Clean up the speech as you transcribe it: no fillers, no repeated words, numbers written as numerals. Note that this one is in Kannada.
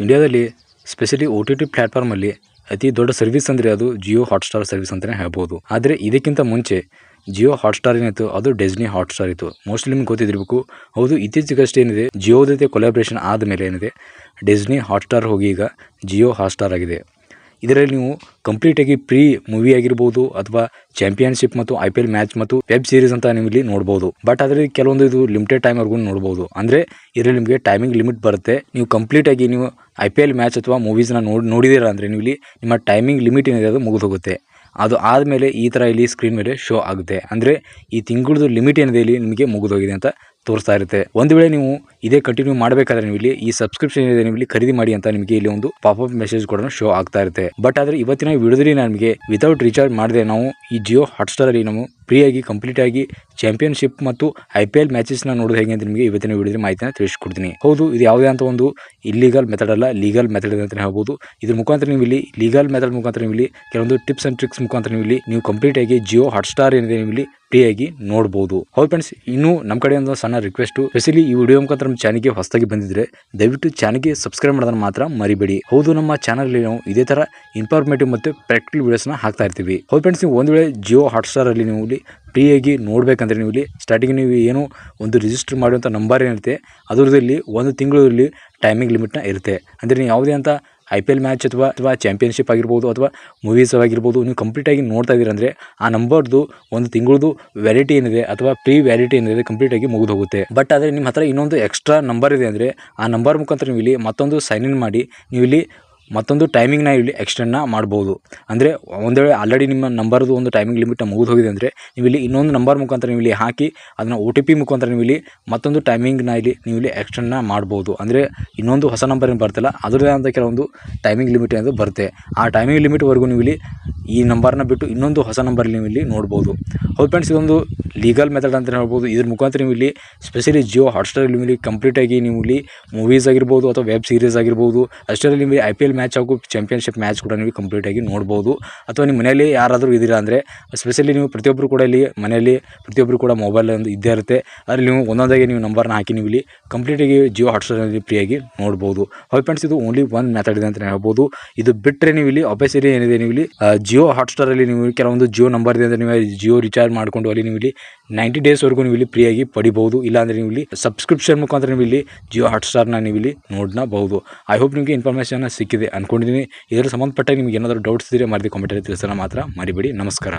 ಇಂಡಿಯಾದಲ್ಲಿ ಸ್ಪೆಷಲಿ OTT ಪ್ಲ್ಯಾಟ್ಫಾರ್ಮಲ್ಲಿ ಅತಿ ದೊಡ್ಡ ಸರ್ವಿಸ್ ಅಂದರೆ ಅದು ಜಿಯೋ ಹಾಟ್ಸ್ಟಾರ್ ಸರ್ವಿಸ್ ಅಂತಲೇ ಹೇಳ್ಬೋದು. ಆದರೆ ಇದಕ್ಕಿಂತ ಮುಂಚೆ ಜಿಯೋ ಹಾಟ್ಸ್ಟಾರ್ ಏನಿತ್ತು ಅದು ಡಿಸ್ನಿ ಹಾಟ್ಸ್ಟಾರ್ ಇತ್ತು. ಮೋಸ್ಟ್ಲಿ ನಿಮ್ಗೆ ಗೊತ್ತಿರಬೇಕು. ಹೌದು, ಇತ್ತೀಚೆಗಷ್ಟೇ ಏನಿದೆ ಜಿಯೋ ಜೊತೆ ಕೊಲಾಬ್ರೇಷನ್ ಆದಮೇಲೆ ಏನಿದೆ ಡಿಸ್ನಿ ಹಾಟ್ಸ್ಟಾರ್ ಹೋಗಿ ಈಗ ಜಿಯೋ ಹಾಟ್ಸ್ಟಾರ್ ಆಗಿದೆ. ಇದರಲ್ಲಿ ನೀವು ಕಂಪ್ಲೀಟಾಗಿ ಪ್ರೀ ಮೂವಿ ಆಗಿರ್ಬೋದು ಅಥವಾ ಚಾಂಪಿಯನ್ಶಿಪ್ ಮತ್ತು IPL ಮ್ಯಾಚ್ ಮತ್ತು ವೆಬ್ ಸೀರೀಸ್ ಅಂತ ನೀವು ಇಲ್ಲಿ ನೋಡ್ಬೋದು. ಬಟ್ ಅದರಲ್ಲಿ ಕೆಲವೊಂದು ಇದು ಲಿಮಿಟೆಡ್ ಟೈಮ್ವರೆಗೂ ನೋಡ್ಬೋದು. ಅಂದರೆ ಇದರಲ್ಲಿ ನಿಮಗೆ ಟೈಮಿಂಗ್ ಲಿಮಿಟ್ ಬರುತ್ತೆ. ನೀವು ಕಂಪ್ಲೀಟಾಗಿ ನೀವು IPL ಮ್ಯಾಚ್ ಅಥವಾ ಮೂವೀಸ್ನ ನೋಡಿದ್ದೀರಾ ಅಂದರೆ ನೀವು ಇಲ್ಲಿ ನಿಮ್ಮ ಟೈಮಿಂಗ್ ಲಿಮಿಟ್ ಏನಿದೆ ಅದು ಮುಗಿದು ಹೋಗುತ್ತೆ. ಅದು ಆದಮೇಲೆ ಈ ಥರ ಇಲ್ಲಿ ಸ್ಕ್ರೀನ್ ಮೇಲೆ ಶೋ ಆಗುತ್ತೆ. ಅಂದರೆ ಈ ತಿಂಗಳದ್ದು ಲಿಮಿಟ್ ಏನಿದೆ ಇಲ್ಲಿ ನಿಮಗೆ ಮುಗಿದೋಗಿದೆ ಅಂತ ತೋರಿಸ್ತಾ ಇರುತ್ತೆ. ಒಂದು ವೇಳೆ ನೀವು ಇದೇ ಕಂಟಿನ್ಯೂ ಮಾಡಬೇಕಾದ್ರೆ ನೀವು ಇಲ್ಲಿ ಈ ಸಬ್ಸ್ಕ್ರಿಪ್ಷನ್ ಏನಿದೆ ನೀವು ಇಲ್ಲಿ ಖರೀದಿ ಮಾಡಿ ಅಂತ ನಿಮಗೆ ಇಲ್ಲಿ ಒಂದು ಪಾಪಪ್ ಮೆಸೇಜ್ ಕೂಡ ಶೋ ಆಗ್ತಾ ಇರುತ್ತೆ. ಬಟ್ ಆದರೆ ಇವತ್ತಿನ ವಿಡಿಯೋದಲ್ಲಿ ನಮಗೆ ವಿತೌಟ್ ರೀಚಾರ್ಜ್ ಮಾಡದೆ ನಾವು ಈ ಜಿಯೋ ಹಾಟ್ಸ್ಟಾರ್ ಅಲ್ಲಿ ನಾವು ಫ್ರೀಯಾಗಿ ಕಂಪ್ಲೀಟ್ ಆಗಿ ಚಾಂಪಿಯನ್ಶಿಪ್ ಮತ್ತು IPL ಮ್ಯಾಚಸ್ನ ನೋಡೋದು ಹೇಗೆ ಅಂತ ನಿಮಗೆ ಇವತ್ತಿನ ವಿಡಿಯೋದಲ್ಲಿ ಮಾಹಿತಿನ ತಿಳಿಸ್ಕೊಡ್ತೀನಿ. ಹೌದು, ಇದು ಯಾವುದೇ ಅಂತ ಒಂದು ಇಲ್ಲಿಗಲ್ ಮೆಥಡ್ ಅಲ್ಲ, ಲೀಗಲ್ ಮೆಥಡ್ ಅಂತ ಹೇಳ್ಬೋದು. ಇದ್ರ ಮುಖಾಂತರ ನೀವು ಇಲ್ಲಿ ಲೀಗಲ್ ಮೆಥಡ್ ಮುಖಾಂತರ ನೀವು ಇಲ್ಲಿ ಕೆಲವೊಂದು ಟಿಪ್ಸ್ ಅಂಡ್ ಟ್ರಿಕ್ಸ್ ಮುಖಾಂತರ ನೀವು ಇಲ್ಲಿ ನೀವು ಕಂಪ್ಲೀಟ್ ಆಗಿ ಜಿಯೋ ಹಾಟ್ಸ್ಟಾರ್ ಏನಿದೆ ನೀವು ಇಲ್ಲಿ ಫ್ರೀಯಾಗಿ ನೋಡಬಹುದು. ಹೌದು ಫ್ರೆಂಡ್ಸ್, ಇನ್ನು ನಮ್ಮ ಕಡೆ ಒಂದು ಸಣ್ಣ ರಿಕ್ವೆಸ್ಟ್, ಸ್ಪೆಷಲಿ ಈ ವಿಡಿಯೋ ಮುಖಾಂತರ ನಮ್ಮ ಚಾನಲ್ಗೆ ಹೊಸದಾಗಿ ಬಂದಿದ್ರೆ ದಯವಿಟ್ಟು ಚಾನಲ್ಗೆ ಸಬ್ಸ್ಕ್ರೈಬ್ ಮಾಡೋದನ್ನ ಮಾತ್ರ ಮರಿಬೇಡಿ. ಹೌದು, ನಮ್ಮ ಚಾನಲ್ ನಾವು ಇದೇ ತರ ಇನ್ಫಾರ್ಮೇಟಿವ್ ಮತ್ತು ಪ್ರಾಕ್ಟಿಕಲ್ ವಿಡಿಯೋಸ್ನ ಹಾಕ್ತಾ ಇರ್ತೀವಿ. ಹೌದು ಫ್ರೆಂಡ್ಸ್, ನೀವು ಒಂದು ವೇಳೆ ಜಿಯೋ ಹಾಟ್ಸ್ಟಾರ್ ಅಲ್ಲಿ ನೀವು ಇಲ್ಲಿ ಫ್ರೀಯಾಗಿ ನೋಡ್ಬೇಕಂದ್ರೆ ನೀವು ಇಲ್ಲಿ ಸ್ಟಾರ್ಟಿಂಗ್ ನೀವು ಏನು ಒಂದು ರಿಜಿಸ್ಟರ್ ಮಾಡುವಂಥ ನಂಬರ್ ಏನಿರುತ್ತೆ ಅದರಲ್ಲಿ ಒಂದು ತಿಂಗಳಲ್ಲಿ ಟೈಮಿಂಗ್ ಲಿಮಿಟ್ನ ಇರುತ್ತೆ. ಅಂದರೆ ನೀವು ಯಾವುದೇ ಅಂತ IPL ಮ್ಯಾಚ್ ಅಥವಾ ಚಾಂಪಿಯನ್ಶಿಪ್ ಆಗಿರ್ಬೋದು ಅಥವಾ ಮೂವೀಸ್ ಆಗಿರ್ಬೋದು ನೀವು ಕಂಪ್ಲೀಟಾಗಿ ನೋಡ್ತಾ ಇದ್ದೀರ ಅಂದರೆ ಆ ನಂಬರ್ದು ಒಂದು ತಿಂಗಳದು ವ್ಯಾಲಿಟಿ ಏನಿದೆ ಅಥವಾ ಪ್ರೀ ವ್ಯಾಲಿಟಿ ಏನಿದೆ ಕಂಪ್ಲೀಟಾಗಿ ಮುಗಿದು ಹೋಗುತ್ತೆ. ಬಟ್ ಆದರೆ ನಿಮ್ಮ ಹತ್ರ ಇನ್ನೊಂದು ಎಕ್ಸ್ಟ್ರಾ ನಂಬರ್ ಇದೆ ಅಂದರೆ ಆ ನಂಬರ್ ಮುಖಾಂತರ ನೀವು ಇಲ್ಲಿ ಮತ್ತೊಂದು ಸೈನ್ ಇನ್ ಮಾಡಿ ನೀವು ಇಲ್ಲಿ ಮತ್ತೊಂದು ಟೈಮಿಂಗ್ನ ಇಲ್ಲಿ ಎಕ್ಸ್ಟೆಂಡ್ನ ಮಾಡ್ಬೋದು. ಅಂದರೆ ಒಂದು ವೇಳೆ ಆಲ್ರೆಡಿ ನಿಮ್ಮ ನಂಬರ್ದು ಒಂದು ಟೈಮಿಂಗ್ ಲಿಮಿಟ್ನ ಮುಗಿದು ಹೋಗಿದೆ ಅಂದರೆ ನೀವು ಇಲ್ಲಿ ಇನ್ನೊಂದು ನಂಬರ್ ಮುಖಾಂತರ ನೀವು ಇಲ್ಲಿ ಹಾಕಿ ಅದನ್ನು OTP ಮುಖಾಂತರ ನೀವು ಇಲ್ಲಿ ಮತ್ತೊಂದು ಟೈಮಿಂಗ್ನ ಇಲ್ಲಿ ನೀವು ಇಲ್ಲಿ ಎಕ್ಸ್ಟೆಂಡ್ನ ಮಾಡ್ಬೋದು. ಅಂದರೆ ಇನ್ನೊಂದು ಹೊಸ ನಂಬರ್ ಏನು ಬರ್ತಲ್ಲ ಅದರದೇ ಅಂತ ಕೆಲವೊಂದು ಟೈಮಿಂಗ್ ಲಿಮಿಟ್ ಅನ್ನೋದು ಬರುತ್ತೆ. ಆ ಟೈಮಿಂಗ್ ಲಿಮಿಟ್ವರೆಗೂ ನೀವು ಇಲ್ಲಿ ಈ ನಂಬರ್ನ ಬಿಟ್ಟು ಇನ್ನೊಂದು ಹೊಸ ನಂಬರ್ ನೀವು ಇಲ್ಲಿ ನೋಡ್ಬೋದು. ಹೌದು ಫ್ರೆಂಡ್ಸ್, ಇದೊಂದು ಲೀಗಲ್ ಮೆಥಡ್ ಅಂತ ಹೇಳ್ಬೋದು. ಇದ್ರ ಮುಖಾಂತರ ನೀವು ಇಲ್ಲಿ ಸ್ಪೆಷಲಿ ಜಿಯೋ ಹಾಟ್ಸ್ಟಾರ್ ನೀವು ಇಲ್ಲಿ ಕಂಪ್ಲೀಟಾಗಿ ನೀವು ಇಲ್ಲಿ ಮೂವೀಸ್ ಆಗಿರ್ಬೋದು ಅಥವಾ ವೆಬ್ ಸೀರೀಸ್ ಆಗಿರ್ಬೋದು, ಅಷ್ಟರಲ್ಲಿ ನಿಮಗೆ IPL ಮ್ಯಾಚ್ ಹಾಗೂ ಚಾಂಪಿಯನ್ಶಿಪ್ ಮ್ಯಾಚ್ ಕೂಡ ನೀವು ಕಂಪ್ಲೀಟಾಗಿ ನೋಡ್ಬೋದು. ಅಥವಾ ನಿಮ್ಮ ಮನೆಯಲ್ಲಿ ಯಾರಾದರೂ ಇದ್ದೀರಾ ಅಂದರೆ ಸ್ಪೆಷಲಿ ನೀವು ಪ್ರತಿಯೊಬ್ಬರು ಕೂಡ ಇಲ್ಲಿ ಮನೆಯಲ್ಲಿ ಪ್ರತಿಯೊಬ್ಬರು ಕೂಡ ಮೊಬೈಲ್ ಒಂದು ಇದ್ದೇ ಇರುತ್ತೆ. ಅದರಲ್ಲಿ ನೀವು ಒಂದೊಂದಾಗಿ ನೀವು ನಂಬರ್ನ ಹಾಕಿ ನೀವು ಇಲ್ಲಿ ಕಂಪ್ಲೀಟಾಗಿ ಜಿಯೋ ಹಾಟ್ಸ್ಟಾರಲ್ಲಿ ಫ್ರೀಯಾಗಿ ನೋಡ್ಬೋದು. ಹೌದು ಫ್ರೆಂಡ್ಸ್, ಇದು ಓನ್ಲಿ ಒನ್ ಮೆಥಡ್ ಇದೆ ಅಂತ ಹೇಳ್ಬೋದು. ಇದು ಬಿಟ್ಟರೆ ನೀವು ಇಲ್ಲಿ ಆಬ್ವಿಯಸ್ಲಿ ಏನಿದೆ ನೀವು ಇಲ್ಲಿ ಜಿಯೋ ಹಾಟ್ಸ್ಟಾರಲ್ಲಿ ನೀವು ಕೆಲವೊಂದು ಜಿಯೋ ನಂಬರ್ ಇದೆ ಅಂದರೆ ನೀವು ಜಿಯೋ ರಿಚಾರ್ಜ್ ಮಾಡಿಕೊಂಡು ಅಲ್ಲಿ ನೀವು ಇಲ್ಲಿ 90 ಡೇಸ್ವರೆಗೂ ನೀವು ಇಲ್ಲಿ ಫ್ರೀಯಾಗಿ ಪಡಿಬಹುದು. ಇಲ್ಲಾಂದರೆ ನೀವು ಇಲ್ಲಿ ಸಬ್ಸ್ಕ್ರಿಪ್ಷನ್ ಮುಖಾಂತರ ನೀವು ಇಲ್ಲಿ ಜಿಯೋ ಹಾಟ್ಸ್ಟಾರ್ನ ನೀವು ಇಲ್ಲಿ ನೋಡಬಹುದು. ಐ ಹೋಪ್ ನಿಮಗೆ ಇನ್ಫಾರ್ಮೇಷನ್ ಸಿಕ್ಕಿದೆ ಅನ್ಕೊಂಡಿದ್ದೀನಿ. ಇದರ ಸಂಬಂಧಪಟ್ಟ ನಿಮಗೆ ಏನಾದರೂ ಡೌಟ್ಸ್ ಇದ್ದರೆ ಮರಿದು ಕಾಮೆಂಟಲ್ಲಿ ತಿಳಿಸೋಣ ಮಾತ್ರ ಮರಿಬೇಡಿ. ನಮಸ್ಕಾರ.